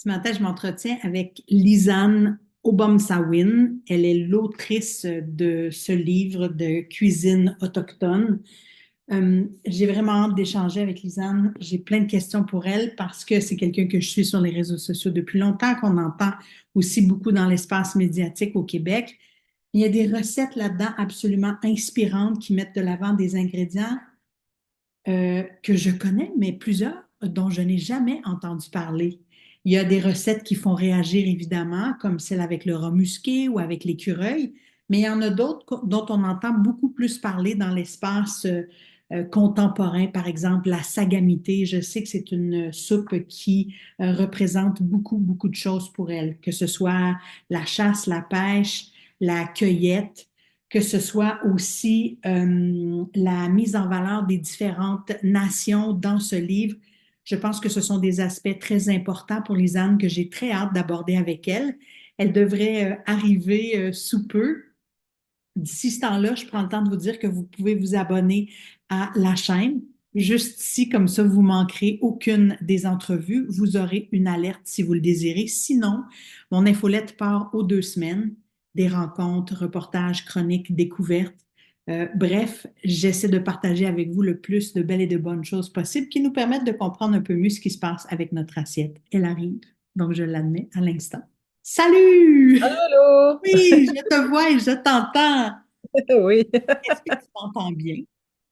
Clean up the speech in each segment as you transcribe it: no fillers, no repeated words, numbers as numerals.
Ce matin, je m'entretiens avec Lisanne Obomsawin. Elle est l'autrice de ce livre de cuisine autochtone. J'ai vraiment hâte d'échanger avec Lisanne. J'ai plein de questions pour elle parce que c'est quelqu'un que je suis sur les réseaux sociaux depuis longtemps, qu'on entend aussi beaucoup dans l'espace médiatique au Québec. Il y a des recettes là-dedans absolument inspirantes qui mettent de l'avant des ingrédients que je connais, mais plusieurs dont je n'ai jamais entendu parler. Il y a des recettes qui font réagir évidemment, comme celle avec le rat musqué ou avec l'écureuil, mais il y en a d'autres dont on entend beaucoup plus parler dans l'espace contemporain, par exemple la sagamité. Je sais que c'est une soupe qui représente beaucoup, beaucoup de choses pour elle, que ce soit la chasse, la pêche, la cueillette, que ce soit aussi la mise en valeur des différentes nations dans ce livre. Je pense que ce sont des aspects très importants pour Lisanne que j'ai très hâte d'aborder avec elle. Elle devrait arriver sous peu. D'ici ce temps-là, je prends le temps de vous dire que vous pouvez vous abonner à la chaîne. Juste ici, comme ça, vous manquerez aucune des entrevues. Vous aurez une alerte si vous le désirez. Sinon, mon infolette part aux 2 semaines. Des rencontres, reportages, chroniques, découvertes. Bref, j'essaie de partager avec vous le plus de belles et de bonnes choses possibles qui nous permettent de comprendre un peu mieux ce qui se passe avec notre assiette. Elle arrive, donc je l'admets à l'instant. Salut! Allô? Oui, je te vois et je t'entends. Oui. Est-ce que tu m'entends bien?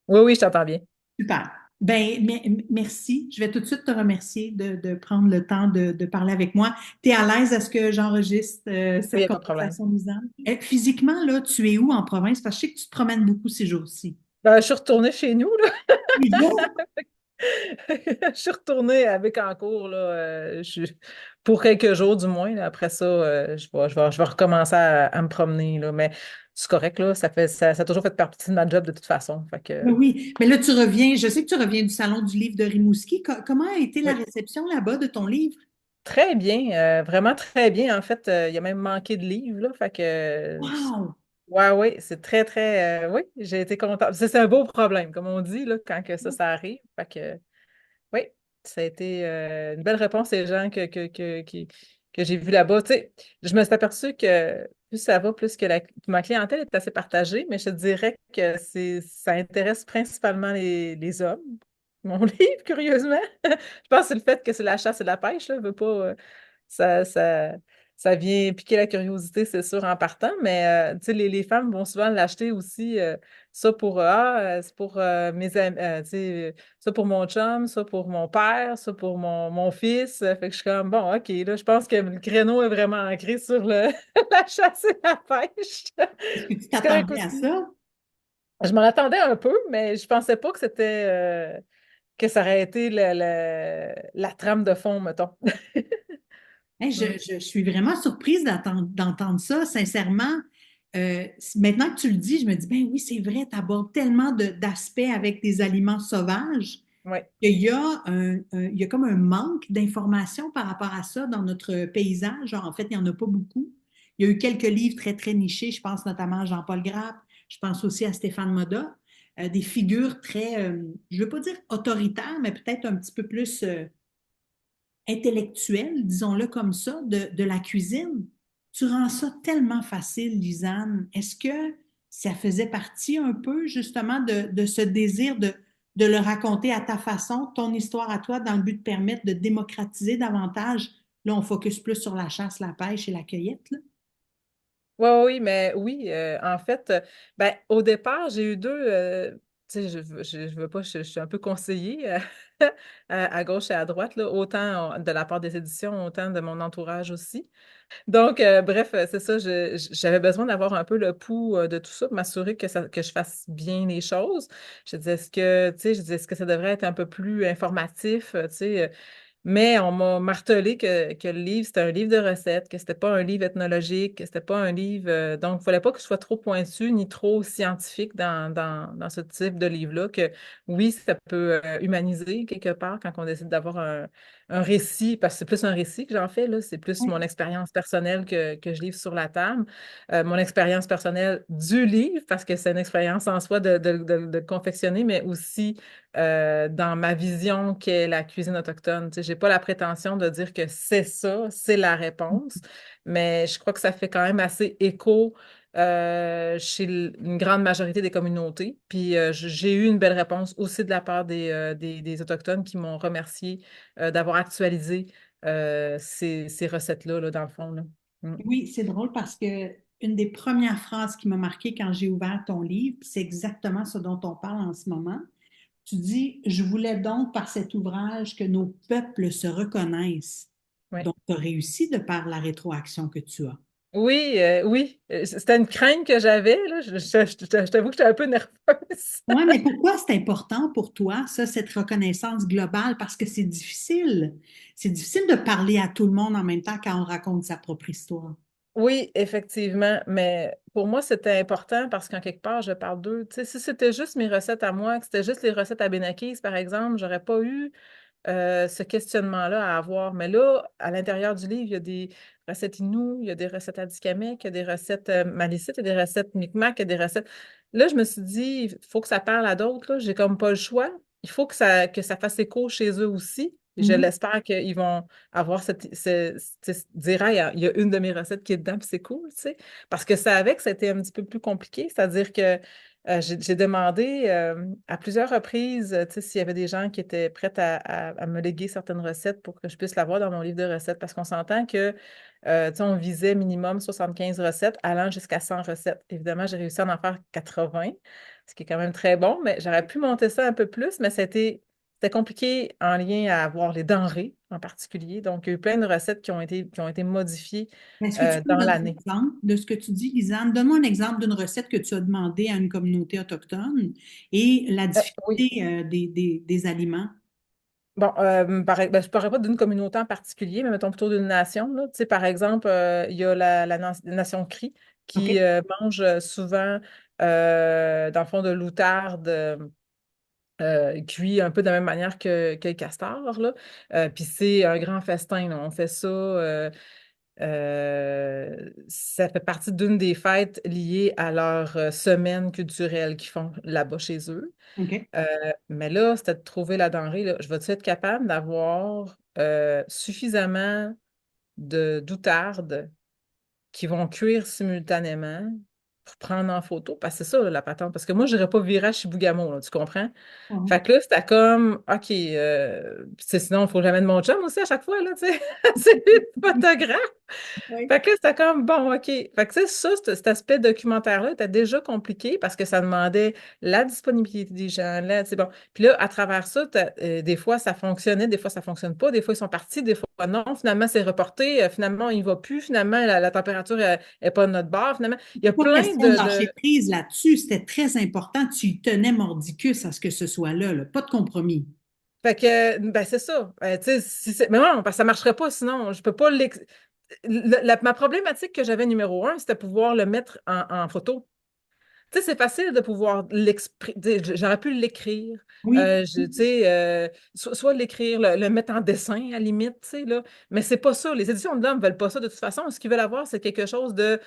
Oui, oui, je t'entends bien. Super. Ben, merci. Je vais tout de suite te remercier de prendre le temps de parler avec moi. Tu es à l'aise à ce que j'enregistre Oui, il n'y cette a pas de problème. conversation, Lisanne? Physiquement, là, tu es où en province? Parce que je sais que tu te promènes beaucoup ces jours-ci. Ben, je suis retournée chez nous, là. Déjà? Je suis retournée à Bécancour, là. Pour quelques jours, du moins, là. Après ça, je vais recommencer à me promener, là. Mais c'est correct, là. Ça a toujours fait partie de ma job de toute façon. Fait que, Ben oui, mais là, tu reviens, je sais que tu reviens du Salon du livre de Rimouski. Comment a été la oui. réception là-bas de ton livre? Très bien, vraiment très bien. En fait, il y a même manqué de livres, là. Fait que, Wow! ouais, oui, c'est très, très, oui, j'ai été contente. C'est un beau problème, comme on dit, là, quand que ça arrive. Fait que, oui, ça a été une belle réponse des gens que j'ai vus là-bas. Tu sais, je me suis aperçue que plus ça va, plus que ma clientèle est assez partagée, mais je te dirais que ça intéresse principalement les hommes. Mon livre, curieusement. Je pense que c'est le fait que c'est la chasse et la pêche, là, veut pas, ça, ça, ça vient piquer la curiosité, c'est sûr, en partant, mais tu sais, les femmes vont souvent l'acheter aussi, ça pour, c'est pour mes amis, tu sais, ça pour mon chum, ça pour mon père, ça pour mon fils. Fait que je suis comme, bon, OK, là, je pense que le créneau est vraiment ancré sur la chasse et la pêche. Est-ce que tu C'est correct t'attendais à aussi. ça? Je m'en attendais un peu, mais je pensais pas que que ça aurait été la trame de fond, mettons. Hey, Mm. je suis vraiment surprise d'entendre ça, sincèrement. Maintenant que tu le dis, je me dis, ben oui, c'est vrai, tu abordes tellement d'aspects avec des aliments sauvages Ouais. qu'il y a il y a comme un manque d'informations par rapport à ça dans notre paysage. En fait, il n'y en a pas beaucoup. Il y a eu quelques livres très, très nichés. Je pense notamment à Jean-Paul Grapp. Je pense aussi à Stéphane Moda. Des figures très, je ne veux pas dire autoritaires, mais peut-être un petit peu plus intellectuelle, disons-le comme ça, de la cuisine. Tu rends ça tellement facile, Lisanne. Est-ce que ça faisait partie un peu justement de ce désir de le raconter à ta façon, ton histoire à toi, dans le but de permettre de démocratiser davantage? Là, on focus plus sur la chasse, la pêche et la cueillette, là. Oui, oui, mais oui, en fait, ben, au départ, j'ai eu deux, tu sais, je veux pas, je suis un peu conseillée à gauche et à droite, là, autant de la part des éditions, autant de mon entourage aussi. Donc, bref, c'est ça, j'avais besoin d'avoir un peu le pouls de tout ça pour m'assurer que je fasse bien les choses. Je disais, tu sais, je disais, est-ce que ça devrait être un peu plus informatif, tu sais, mais on m'a martelé que le livre, c'était un livre de recettes, que c'était pas un livre ethnologique, que c'était pas un livre. Donc, il ne fallait pas que ce soit trop pointu ni trop scientifique dans ce type de livre-là, que oui, ça peut humaniser quelque part quand on décide d'avoir un récit, parce que c'est plus un récit que j'en fais, là, c'est plus mon Oui. expérience personnelle que je livre sur la table. Mon expérience personnelle du livre, parce que c'est une expérience en soi de confectionner, mais aussi dans ma vision qu'est la cuisine autochtone. Tu sais, j'ai pas la prétention de dire que c'est ça, c'est la réponse, mais je crois que ça fait quand même assez écho chez une grande majorité des communautés. Puis j'ai eu une belle réponse aussi de la part des Autochtones qui m'ont remercié d'avoir actualisé ces recettes-là, là, dans le fond, là. Mm. Oui, c'est drôle parce que une des premières phrases qui m'a marqué quand j'ai ouvert ton livre, c'est exactement ce dont on parle en ce moment. Tu dis, je voulais donc par cet ouvrage que nos peuples se reconnaissent. Ouais. Donc, tu as réussi de par la rétroaction que tu as. Oui, oui, c'était une crainte que j'avais, là. Je t'avoue que j'étais un peu nerveuse. Oui, mais pourquoi c'est important pour toi, ça, cette reconnaissance globale? Parce que c'est difficile. C'est difficile de parler à tout le monde en même temps quand on raconte sa propre histoire. Oui, effectivement, mais pour moi, c'était important parce qu'en quelque part, je parle d'eux. Tu sais, si c'était juste mes recettes à moi, que c'était juste les recettes à Benakis, par exemple, j'aurais pas eu ce questionnement-là à avoir. Mais là, à l'intérieur du livre, il y a des recettes Innu, il y a des recettes Atikamekw, il y a des recettes Malécites, il y a des recettes Micmac, il y a des recettes. Là, je me suis dit, il faut que ça parle à d'autres, là. J'ai comme pas le choix. Il faut que ça fasse écho chez eux aussi. Et je Mhm. l'espère qu'ils vont avoir dire, ah, il y a une de mes recettes qui est dedans, puis c'est cool, tu sais. Parce que ça avait que c'était un petit peu plus compliqué, c'est-à-dire que j'ai demandé à plusieurs reprises, tu sais, s'il y avait des gens qui étaient prêts à me léguer certaines recettes pour que je puisse l'avoir dans mon livre de recettes, parce qu'on s'entend que, tu sais, on visait minimum 75 recettes, allant jusqu'à 100 recettes. Évidemment, j'ai réussi à en faire 80, ce qui est quand même très bon, mais j'aurais pu monter ça un peu plus, mais c'était compliqué en lien à avoir les denrées en particulier. Donc, il y a eu plein de recettes qui ont été modifiées Est-ce que tu peux me dans donner un l'année. exemple de ce que tu dis, Lisanne? Donne-moi un exemple d'une recette que tu as demandé à une communauté autochtone et la Oui. difficulté des aliments. Bon, ben, je ne parlerai pas d'une communauté en particulier, mais mettons plutôt d'une nation, là. Tu sais, par exemple, il y a la nation Cri OK? qui mange souvent, dans le fond, de l'outarde cuit un peu de la même manière que le castor, là. Puis c'est un grand festin, là. On fait ça. Ça fait partie d'une des fêtes liées à leur semaine culturelle qu'ils font là-bas chez eux. OK? Euh, mais là, c'était de trouver la denrée, là. Je vais-tu être capable d'avoir suffisamment d'outardes qui vont cuire simultanément pour prendre en photo? Parce que c'est ça, là, la patente. Parce que moi, je n'irais pas virer à Chibougamau, là, tu comprends? Ouais. Fait que là, c'était comme, OK, sinon, il faut que j'amène mon chum aussi à chaque fois, là, tu sais. C'est lui le photographe. Oui. Fait que là, c'était comme, bon, OK. Fait que, tu sais, ça, cet aspect documentaire-là était déjà compliqué parce que ça demandait la disponibilité des gens, là, tu sais, bon. Puis là, à travers ça, des fois, ça fonctionnait, des fois, ça fonctionne pas, des fois, ils sont partis, des fois, non, finalement, c'est reporté, finalement, il va plus, finalement, la température est pas de notre bord, finalement. Il y a Pas plein question de de. lâcher prise là-dessus. C'était très important. Tu y tenais mordicus à ce que ce soit là, là. Pas de compromis. Fait que, ben, c'est ça. Tu sais, mais non, parce que ça marcherait pas sinon. Je peux pas ma problématique que j'avais numéro un, c'était pouvoir le mettre en photo. Tu sais, c'est facile de pouvoir l'exprimer. J'aurais pu l'écrire. Oui. Tu sais, soit l'écrire, le mettre en dessin à la limite, tu sais, là. Mais c'est pas ça. Les éditions de l'homme veulent pas ça de toute façon. Ce qu'ils veulent avoir, c'est quelque chose de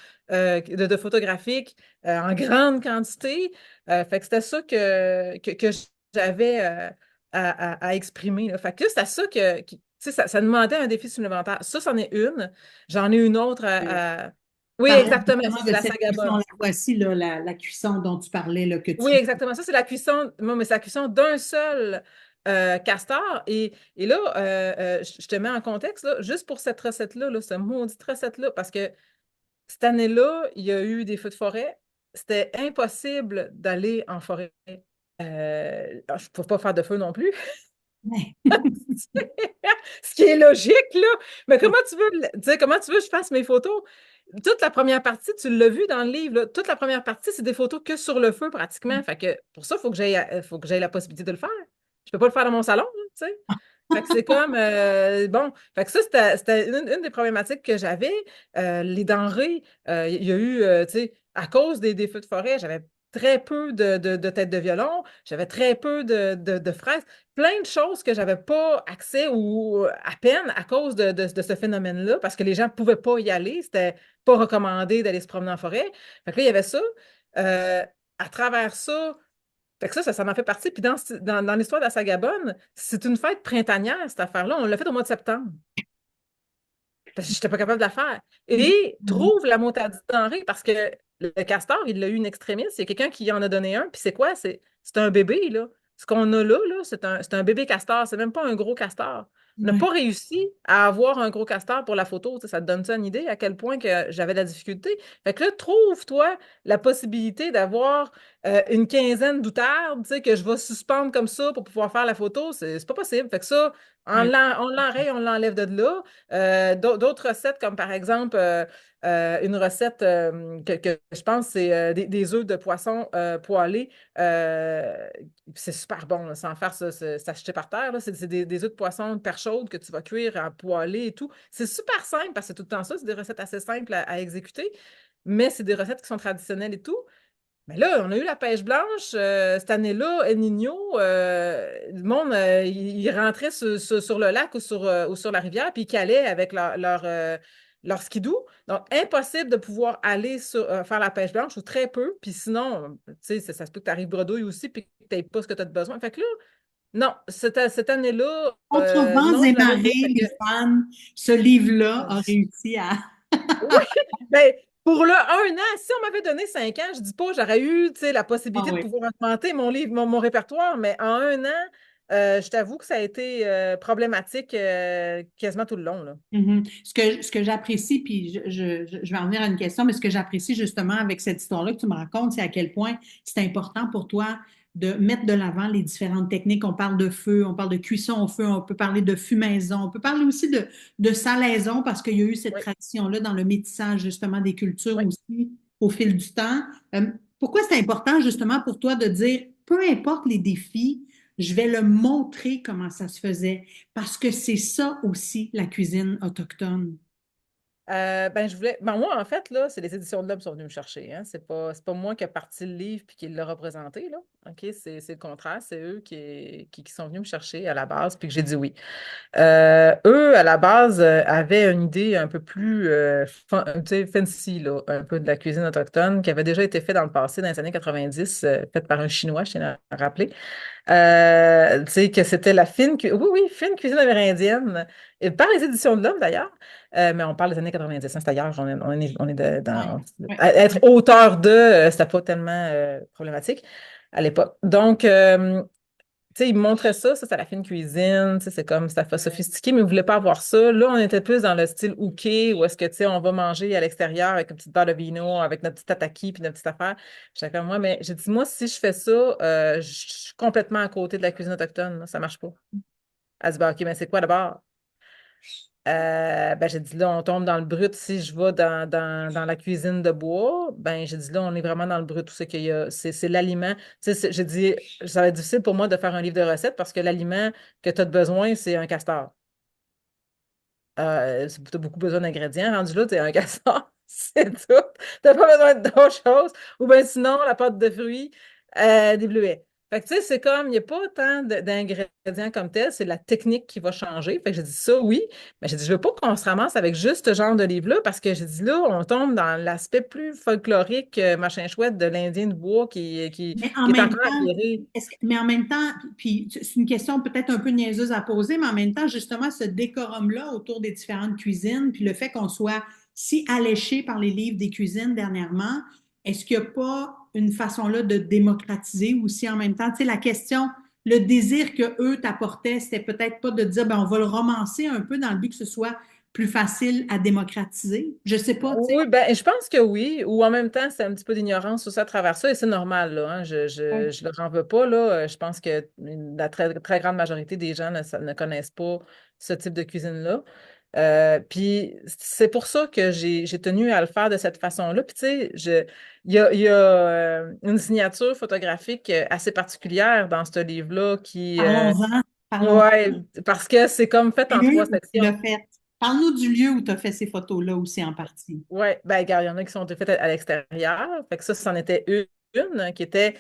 photographique en grande quantité. Fait que c'était ça que j'avais à exprimer, là. Fait que là, c'était ça tu sais, ça demandait un défi supplémentaire. Ça, c'en est une. J'en ai une autre Oui, Parlons exactement. Ça, justement c'est de la cette cuisson. sagabonne. La voici, là, la cuisson dont tu parlais, là, que Oui, tu... exactement. Ça, c'est la cuisson. Moi, mais c'est la cuisson d'un seul castor. Et là, je te mets en contexte, là, juste pour cette recette-là, là, cette maudite recette-là, parce que cette année-là, il y a eu des feux de forêt. C'était impossible d'aller en forêt. Je ne peux pas faire de feu non plus. Ouais. Ce qui est logique, là. Mais tu sais, comment tu veux que je fasse mes photos? Toute la première partie, tu l'as vu dans le livre, là, toute la première partie, c'est des photos que sur le feu, pratiquement. Fait que pour ça, il faut que j'aie la possibilité de le faire. Je peux pas le faire dans mon salon, là, tu sais. Fait que c'est comme, bon, fait que ça, c'était une des problématiques que j'avais. Les denrées, il y a eu, tu sais, à cause des feux de forêt, j'avais très peu de têtes de violon, j'avais très peu de fraises. plein de choses que j'avais pas accès ou à peine à cause de ce phénomène-là, parce que les gens ne pouvaient pas y aller. C'était pas recommandé d'aller se promener en forêt. Fait que là, il y avait ça. Euh, à travers ça, fait que ça m'en fait partie. Puis dans l'histoire de la Sagabonne, c'est une fête printanière, cette affaire-là. On l'a fait au mois de septembre. Parce que je n'étais pas capable de la faire. Et Mhm. trouve la motadine denrée parce que le castor, il l'a eu une extrémiste. Il y a quelqu'un qui en a donné un. Puis c'est quoi? C'est un bébé, là. Ce qu'on a là, c'est un bébé castor. C'est même pas un gros castor. On n'a Ouais, pas réussi à avoir un gros castor pour la photo. Tu sais, ça te donne ça une idée à quel point que j'avais de la difficulté. Fait que là, trouve-toi la possibilité d'avoir une quinzaine d'outardes, tu sais, que je vais suspendre comme ça pour pouvoir faire la photo. C'est pas possible. Fait que ça, ouais. on l'enraye, on l'enlève de là. D'autres recettes, comme par exemple une recette que je pense, c'est des œufs de poisson poêlés. C'est super bon, là, sans faire s'acheter par terre. Là. C'est des œufs de poisson de perche chaude que tu vas cuire à poêler et tout. C'est super simple parce que c'est tout le temps ça. C'est des recettes assez simples à exécuter, mais c'est des recettes qui sont traditionnelles et tout. Mais là, on a eu la pêche blanche cette année-là, El Niño. Le monde, il rentrait sur le lac ou sur la rivière, puis ils calaient avec leur skidoo. Donc, impossible de pouvoir aller faire la pêche blanche ou très peu. Puis sinon, tu sais, ça se peut que tu arrives bredouille aussi, puis que tu n'aies pas ce que tu as besoin. Fait que là, non, cette année-là, Contre vents non, et je l'avais marées, pas. Fait que, les fans, ce livre-là a réussi à... oui, ben, pour le un an, si on m'avait donné 5 ans, je dis pas j'aurais eu, tu sais, la Ah possibilité de oui. pouvoir augmenter mon livre, mon répertoire, mais en un an, je t'avoue que ça a été problématique quasiment tout le long, là. Mhm. Ce que j'apprécie, puis je vais en venir à une question, mais ce que j'apprécie justement avec cette histoire-là que tu me racontes, c'est à quel point c'est important pour toi de mettre de l'avant les différentes techniques. On parle de feu, on parle de cuisson au feu, on peut parler de fumaison, on peut parler aussi de salaison parce qu'il y a eu cette Oui, tradition-là dans le métissage justement des cultures oui. aussi au fil du temps. Pourquoi c'est important justement pour toi de dire, peu importe les défis, je vais le montrer comment ça se faisait? Parce que c'est ça aussi, la cuisine autochtone. Ben, moi, en fait, là, c'est les éditions de l'Homme qui sont venues me chercher. Hein. C'est pas moi qui ai parti le livre puis qui l'a représenté, là. OK? C'est le contraire. C'est eux qui sont venus me chercher à la base puis que j'ai dit oui. Eux, à la base, avaient une idée un peu plus tu sais, fancy, là, un peu de la cuisine autochtone qui avait déjà été faite dans le passé, dans les années 90, faite par un Chinois, je tiens à rappeler. Tu sais, que c'était oui, oui, fine cuisine amérindienne, et par les éditions de l'Homme d'ailleurs, mais on parle des années 90, hein, c'est ailleurs, Oui, oui. être auteur de, c'était pas tellement problématique à l'époque. Donc, tu sais, ils me montraient ça, c'est la fine cuisine, tu sais, c'est comme, ça fait sophistiqué, mais ils ne voulaient pas avoir ça. Là, on était plus dans le style hooké, où est-ce que, tu sais, on va manger à l'extérieur avec une petite barre de vino, avec notre petit tataki, puis notre petite affaire. J'étais comme, moi, mais j'ai dit, moi, si je fais ça, je suis complètement à côté de la cuisine autochtone, là, ça marche pas. Elle dit, ben, OK, mais c'est quoi d'abord? Ben, j'ai dit là, on tombe dans le brut. Si je vais dans la cuisine de bois, ben, j'ai dit là, on est vraiment dans le brut. Tout ce qu'il y a, c'est l'aliment. Tu sais, j'ai dit, ça va être difficile pour moi de faire un livre de recettes parce que l'aliment que tu as besoin, c'est un castor. Tu as beaucoup besoin d'ingrédients. Rendu là, tu es un castor. C'est tout. Tu n'as pas besoin d'autre chose. Ou bien sinon, la pâte de fruits, des bleuets. Fait que tu sais, c'est comme, il n'y a pas tant d'ingrédients comme tel, c'est la technique qui va changer. Fait que j'ai dit ça, oui, mais j'ai dit, je veux pas qu'on se ramasse avec juste ce genre de livre-là, parce que j'ai dit là, on tombe dans l'aspect plus folklorique, machin chouette de l'Indien de bois Mais en qui est même encore temps, acquéré. mais en même temps, puis c'est une question peut-être un peu niaiseuse à poser, mais en même temps, justement, ce décorum-là autour des différentes cuisines, puis le fait qu'on soit si alléché par les livres des cuisines dernièrement, est-ce qu'il n'y a pas une façon là de démocratiser aussi en même temps? Tu sais, la question, le désir que eux t'apportaient, c'était peut-être pas de dire, ben, on va le romancer un peu dans le but que ce soit plus facile à démocratiser. Je sais pas, tu sais. Oui, ben, je pense que oui. Ou en même temps, c'est un petit peu d'ignorance aussi à travers ça, et c'est normal, là, hein. Je leur en veux pas, là. Je pense que la très, très grande majorité des gens ne connaissent pas ce type de cuisine-là. Puis c'est pour ça que j'ai tenu à le faire de cette façon-là. Puis tu sais, il y a une signature photographique assez particulière dans ce livre-là qui, Parlons-en, parlons. ouais, parce que c'est comme fait en Lieu trois où tu sections. l'as fait. Parle-nous du lieu où tu as fait ces photos-là aussi en partie. Oui, ben, regarde, il y en a qui sont faites à l'extérieur. Fait que ça, c'en était une qui était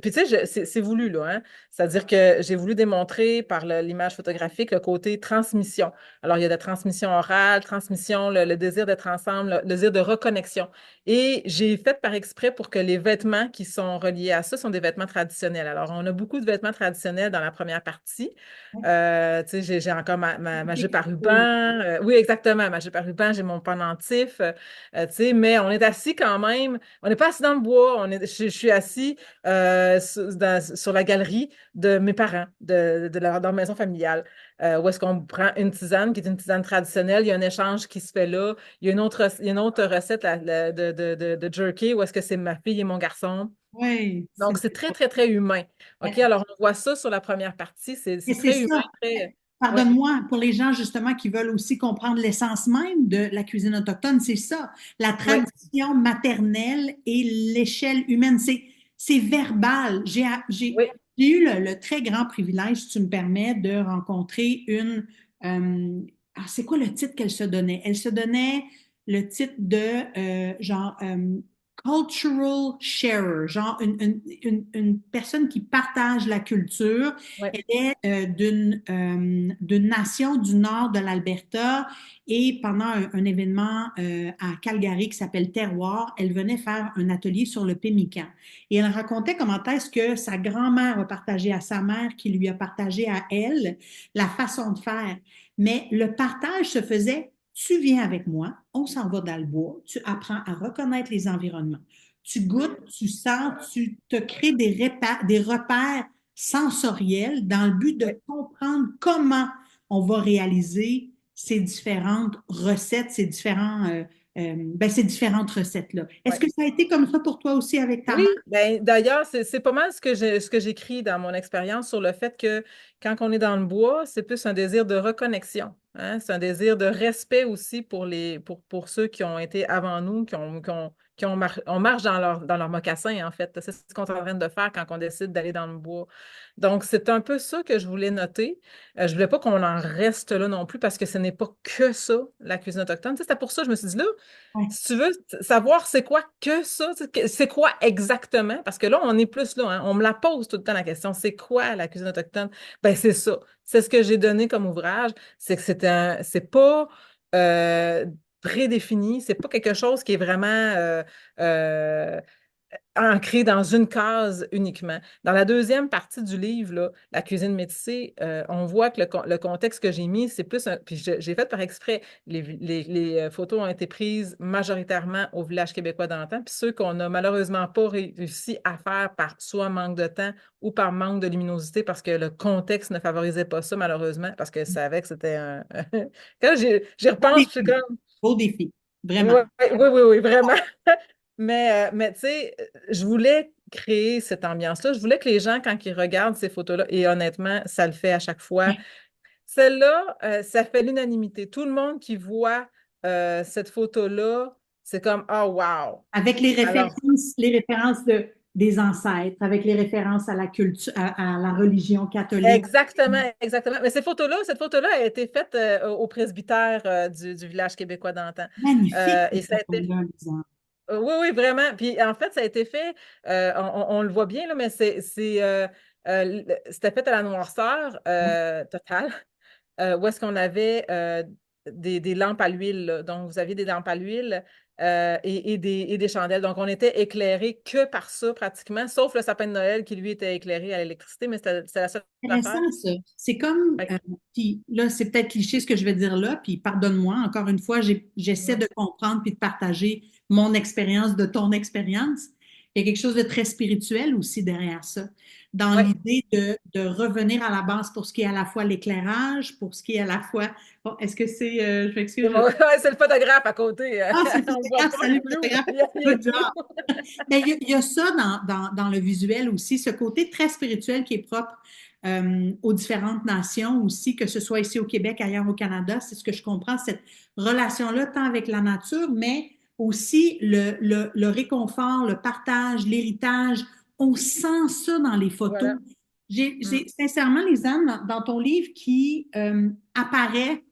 Puis tu sais, c'est voulu, là, hein? C'est-à-dire que j'ai voulu démontrer par l'image photographique le côté transmission. Alors, il y a la transmission orale, transmission, le désir d'être ensemble, le désir de reconnexion. Et j'ai fait par exprès pour que les vêtements qui sont reliés à ça sont des vêtements traditionnels. Alors, on a beaucoup de vêtements traditionnels dans la première partie. Tu sais, j'ai encore ma jupe à ruban. Oui, exactement, ma jupe à ruban, j'ai mon pendentif. Tu sais, mais on est assis quand même. On n'est pas assis dans le bois. Je suis assis sur la galerie de mes parents, de leur maison familiale, où est-ce qu'on prend une tisane qui est une tisane traditionnelle. Il y a un échange qui se fait là. Il y a une autre recette de jerky où est-ce que c'est ma fille et mon garçon. Oui, Donc, c'est très, très, très humain. OK, alors on voit ça sur la première partie. et C'est c'est très humain, ça. très. Oui, Pardonne-moi, pour les gens justement qui veulent aussi comprendre l'essence même de la cuisine autochtone, c'est ça, la oui, tradition maternelle et l'échelle humaine. C'est verbal. oui, J'ai eu le très grand privilège, si tu me permets, de rencontrer c'est quoi le titre qu'elle se donnait? Elle se donnait le titre de cultural sharer, genre une personne qui partage la culture. oui. Elle est d'une nation du nord de l'Alberta et pendant un événement à Calgary qui s'appelle Terroir, elle venait faire un atelier sur le pémican. Et elle racontait comment est-ce que sa grand-mère a partagé à sa mère, qui lui a partagé à elle la façon de faire. Mais le partage se faisait, tu viens avec moi, on s'en va dans le bois, tu apprends à reconnaître les environnements. Tu goûtes, tu sens, tu te crées des repères sensoriels dans le but de Oui. comprendre comment on va réaliser ces différentes recettes, ces différentes recettes-là. Est-ce Oui. que ça a été comme ça pour toi aussi avec ta Oui, mère? ben, d'ailleurs, c'est pas mal ce que j'écris dans mon expérience sur le fait que quand on est dans le bois, c'est plus un désir de reconnexion, hein. C'est un désir de respect aussi pour ceux qui ont été avant nous, on marche dans leur mocassin, en fait. C'est ce qu'on est en train de faire quand on décide d'aller dans le bois. Donc, c'est un peu ça que je voulais noter. Je voulais pas qu'on en reste là non plus parce que ce n'est pas que ça, la cuisine autochtone. Tu sais, c'était pour ça que je me suis dit là, Ouais. si tu veux savoir c'est quoi que ça, c'est quoi exactement, parce que là, on est plus là, hein, on me la pose tout le temps la question, c'est quoi la cuisine autochtone? Ben, c'est ça. C'est ce que j'ai donné comme ouvrage, c'est que c'est pas euh, prédéfini, c'est pas quelque chose qui est vraiment euh, ancré dans une case uniquement. Dans la deuxième partie du livre, là, La cuisine métissée, on voit que le contexte que j'ai mis, c'est plus un. Puis j'ai fait par exprès, les photos ont été prises majoritairement au village québécois d'antan, puis ceux qu'on n'a malheureusement pas réussi à faire par soit manque de temps ou par manque de luminosité, parce que le contexte ne favorisait pas ça, malheureusement, parce que je savais que c'était un. Quand j'y Beau repense, je suis défi. comme. Beau défi. Vraiment. Oui, oui, oui, oui, vraiment. Mais tu sais, je voulais créer cette ambiance-là. Je voulais que les gens, quand ils regardent ces photos-là, et honnêtement, ça le fait à chaque fois, celle-là, ça fait l'unanimité. Tout le monde qui voit cette photo-là, c'est comme, oh, wow. Avec Alors, les références des ancêtres, avec les références à la culture, à la religion catholique. exactement, exactement. Mais cette photo-là a été faite au presbytère du village québécois d'antan. Magnifique, Et cette ça a été photo-là, Lisa. Oui, oui, vraiment. Puis en fait, ça a été fait, on le voit bien, là, mais c'était fait à la noirceur totale, où est-ce qu'on avait des lampes à l'huile, là. Donc, vous aviez des lampes à l'huile et des chandelles. Donc, on était éclairé que par ça, pratiquement, sauf le sapin de Noël qui, lui, était éclairé à l'électricité, mais c'était la seule affaire. Intéressant, ça. C'est comme, Fait puis là, c'est peut-être cliché ce que je vais dire là, puis pardonne-moi, encore une fois, j'essaie que- de comprendre puis de partager mon expérience de ton expérience. Il y a quelque chose de très spirituel aussi derrière ça, dans ouais. l'idée de revenir à la base pour ce qui est à la fois l'éclairage, pour ce qui est à la fois. Bon, est-ce que c'est. Je m'excuse. Ouais, c'est le photographe à côté. Ah, c'est On ne voit photographe, pas, il salut est flou. photographe, Il est good flou. job. Mais il y a ça dans le visuel aussi, ce côté très spirituel qui est propre aux différentes nations aussi, que ce soit ici au Québec, ailleurs au Canada, c'est ce que je comprends, cette relation-là, tant avec la nature, mais aussi le réconfort, le partage, l'héritage. On sent ça dans les photos. Voilà. Mm. Sincèrement, Lisanne, dans ton livre qui apparaît,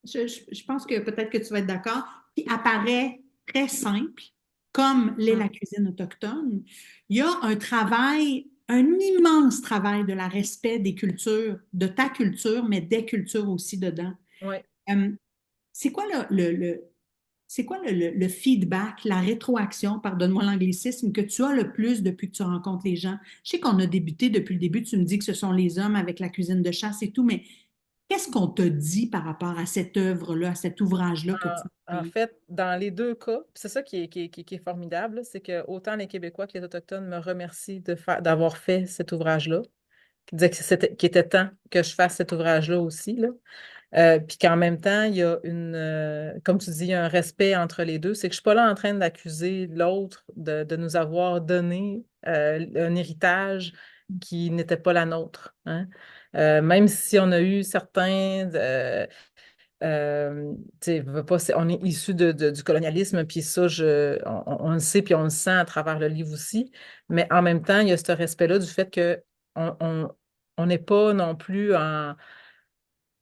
je pense que peut-être que tu vas être d'accord, qui apparaît très simple, comme l'est la Mm. cuisine autochtone, il y a un travail, un immense travail de la respect des cultures, de ta culture, mais des cultures aussi dedans. Ouais. Euh, c'est quoi c'est quoi le feedback, la rétroaction, pardonne-moi l'anglicisme, que tu as le plus depuis que tu rencontres les gens? Je sais qu'on a débuté depuis le début, tu me dis que ce sont les hommes avec la cuisine de chasse et tout, mais qu'est-ce qu'on te dit par rapport à cette œuvre-là, à cet ouvrage-là que tu En fait, dans les deux cas, puis c'est ça qui est formidable, là, c'est que autant les Québécois que les Autochtones me remercient d'avoir fait cet ouvrage-là, qui disaient qu'il était temps que je fasse cet ouvrage-là aussi, là. Puis qu'en même temps, il y a comme tu dis, il y a un respect entre les deux. C'est que je ne suis pas là en train d'accuser l'autre de nous avoir donné un héritage qui n'était pas la nôtre, hein. Même si on a eu certains, tu sais, veux pas, on est issu du colonialisme, puis ça, on le sait, puis on le sent à travers le livre aussi. Mais en même temps, il y a ce respect-là du fait que on n'est pas non plus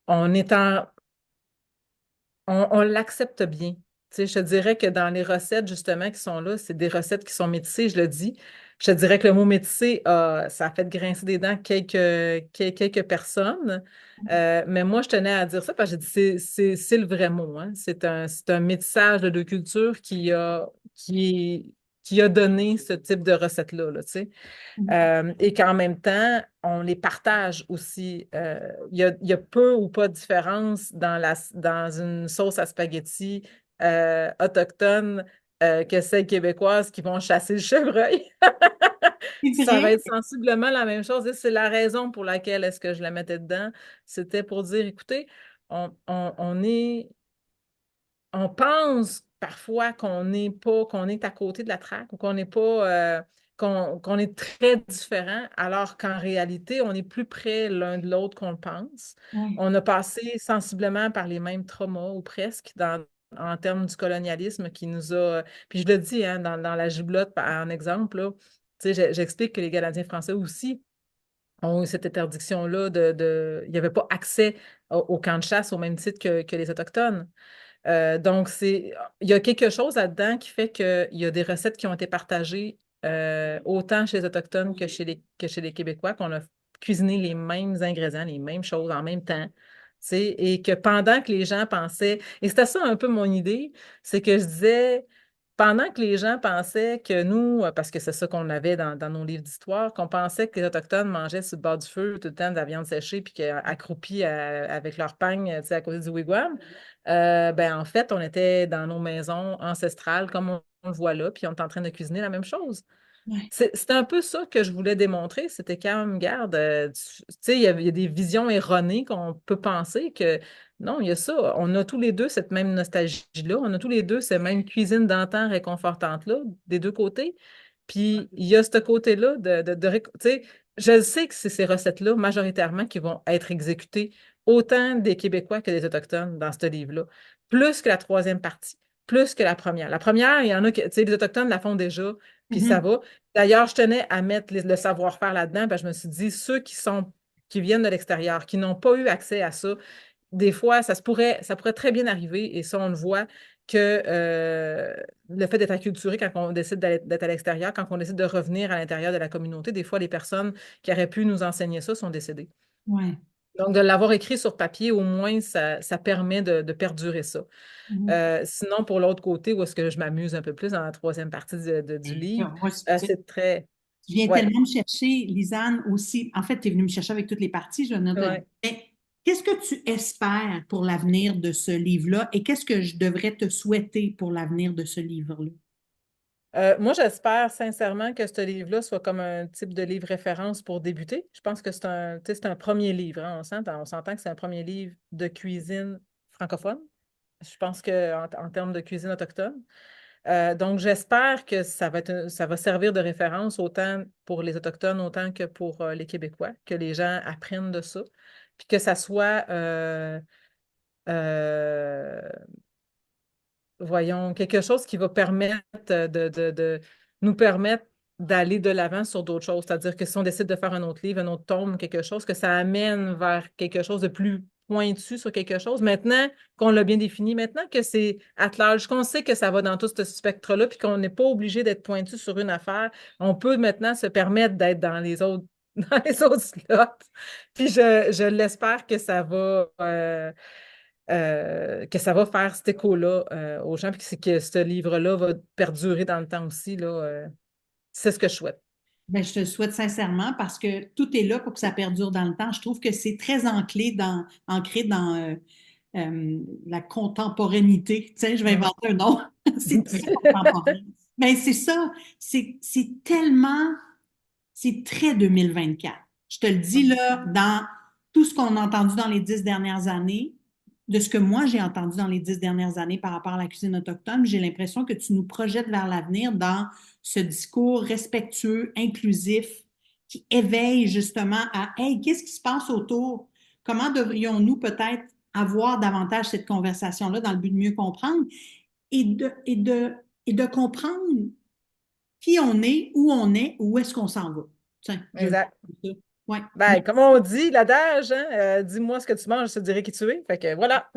on est en, on l'accepte bien. Tu sais, je te dirais que dans les recettes, justement, qui sont là, c'est des recettes qui sont métissées, je le dis. Je te dirais que le mot métissé, ça a fait grincer des dents quelques personnes. Mais moi, je tenais à dire ça parce que j'ai dit c'est le vrai mot, hein. C'est un métissage de deux cultures qui a donné ce type de recette-là, là, tu sais. Et qu'en même temps, on les partage aussi. Il y a peu ou pas de différence dans une sauce à spaghetti autochtone que celle québécoise qui vont chasser le chevreuil. C'est Ça vrai? va être sensiblement la même chose. Et c'est la raison pour laquelle est-ce que je la mettais dedans. C'était pour dire, écoutez, on pense parfois qu'on est à côté de la traque ou qu'on n'est pas, qu'on est très différent, alors qu'en réalité, on est plus près l'un de l'autre qu'on le pense. Oui. On a passé sensiblement par les mêmes traumas ou presque en termes du colonialisme qui nous a. Puis je le dis, hein, dans la giblotte, en exemple, là, tu sais, j'explique que les Canadiens français aussi ont eu cette interdiction-là il n'y avait pas accès au camp de chasse au même titre que les Autochtones. Donc, il y a quelque chose là-dedans qui fait qu'il y a des recettes qui ont été partagées autant chez les Autochtones que chez les Québécois, qu'on a cuisiné les mêmes ingrédients, les mêmes choses en même temps. Tu sais, et que pendant que les gens pensaient, et c'était ça un peu mon idée, c'est que je disais, pendant que les gens pensaient que nous, parce que c'est ça qu'on avait dans nos livres d'histoire, qu'on pensait que les Autochtones mangeaient sur le bord du feu tout le temps de la viande séchée, puis qu'accroupis avec leur pagne, tu sais, à côté du wigwam, ben en fait, on était dans nos maisons ancestrales, comme on le voit là, puis on est en train de cuisiner la même chose. Ouais. C'était un peu ça que je voulais démontrer. C'était quand même, garde, tu sais, il y a des visions erronées qu'on peut penser que non, il y a ça. On a tous les deux cette même nostalgie-là. On a tous les deux cette même cuisine d'antan réconfortante-là, des deux côtés. Puis il y a ce côté-là tu sais, je sais que c'est ces recettes-là, majoritairement, qui vont être exécutées autant des Québécois que des Autochtones dans ce livre-là. Plus que la troisième partie, plus que la première. La première, il y en a que, tu sais, les Autochtones la font déjà, puis ça Mhm. va. D'ailleurs, je tenais à mettre le savoir-faire là-dedans, parce que je me suis dit, ceux qui viennent de l'extérieur, qui n'ont pas eu accès à ça, des fois, ça pourrait très bien arriver, et ça, on le voit, que le fait d'être acculturé quand on décide d'être à l'extérieur, quand on décide de revenir à l'intérieur de la communauté, des fois, les personnes qui auraient pu nous enseigner ça sont décédées. Ouais. Donc, de l'avoir écrit sur papier, au moins, ça permet de perdurer ça. Mhm. Sinon, pour l'autre côté, où est-ce que je m'amuse un peu plus dans la troisième partie du Et livre, moi, c'est très. tu viens Ouais, tellement me chercher, Lisanne, aussi. En fait, tu es venue me chercher avec toutes les parties, je viens de te le dire. ouais. Mais qu'est-ce que tu espères pour l'avenir de ce livre-là et qu'est-ce que je devrais te souhaiter pour l'avenir de ce livre-là? Moi, j'espère sincèrement que ce livre-là soit comme un type de livre référence pour débuter. Je pense que c'est un premier livre, hein. On s'entend que c'est un premier livre de cuisine francophone. Je pense qu'en termes de cuisine autochtone. Donc, j'espère que ça va servir de référence autant pour les Autochtones, autant que pour les Québécois, que les gens apprennent de ça, puis que ça soit, euh, voyons, quelque chose qui va permettre nous permettre d'aller de l'avant sur d'autres choses. C'est-à-dire que si on décide de faire un autre livre, un autre tome, quelque chose, que ça amène vers quelque chose de plus pointu sur quelque chose. Maintenant qu'on l'a bien défini, maintenant que c'est at large, qu'on sait que ça va dans tout ce spectre-là, puis qu'on n'est pas obligé d'être pointu sur une affaire, on peut maintenant se permettre d'être dans les autres, dans les autres slots. Puis je l'espère que ça va faire cet écho-là aux gens, puis que ce livre-là va perdurer dans le temps aussi, là, c'est ce que je souhaite. Ben, je te le souhaite sincèrement parce que tout est là pour que ça perdure dans le temps. Je trouve que c'est très ancré dans la contemporanéité. Tiens, je vais Mhm. inventer un nom. C'est très contemporain. Mais c'est ça. C'est tellement, c'est très 2024. Je te le dis là, dans tout ce qu'on a entendu dans les 10 dernières années, de ce que moi j'ai entendu dans les 10 dernières années par rapport à la cuisine autochtone, j'ai l'impression que tu nous projettes vers l'avenir dans ce discours respectueux, inclusif, qui éveille justement à Hey, qu'est-ce qui se passe autour? Comment devrions-nous peut-être avoir davantage cette conversation-là dans le but de mieux comprendre et de comprendre qui on est, où est-ce qu'on s'en va. Tiens, je le Exact. dis. Ouais. Ben, comme on dit, l'adage, hein, dis-moi ce que tu manges, je te dirai qui tu es. Fait que voilà.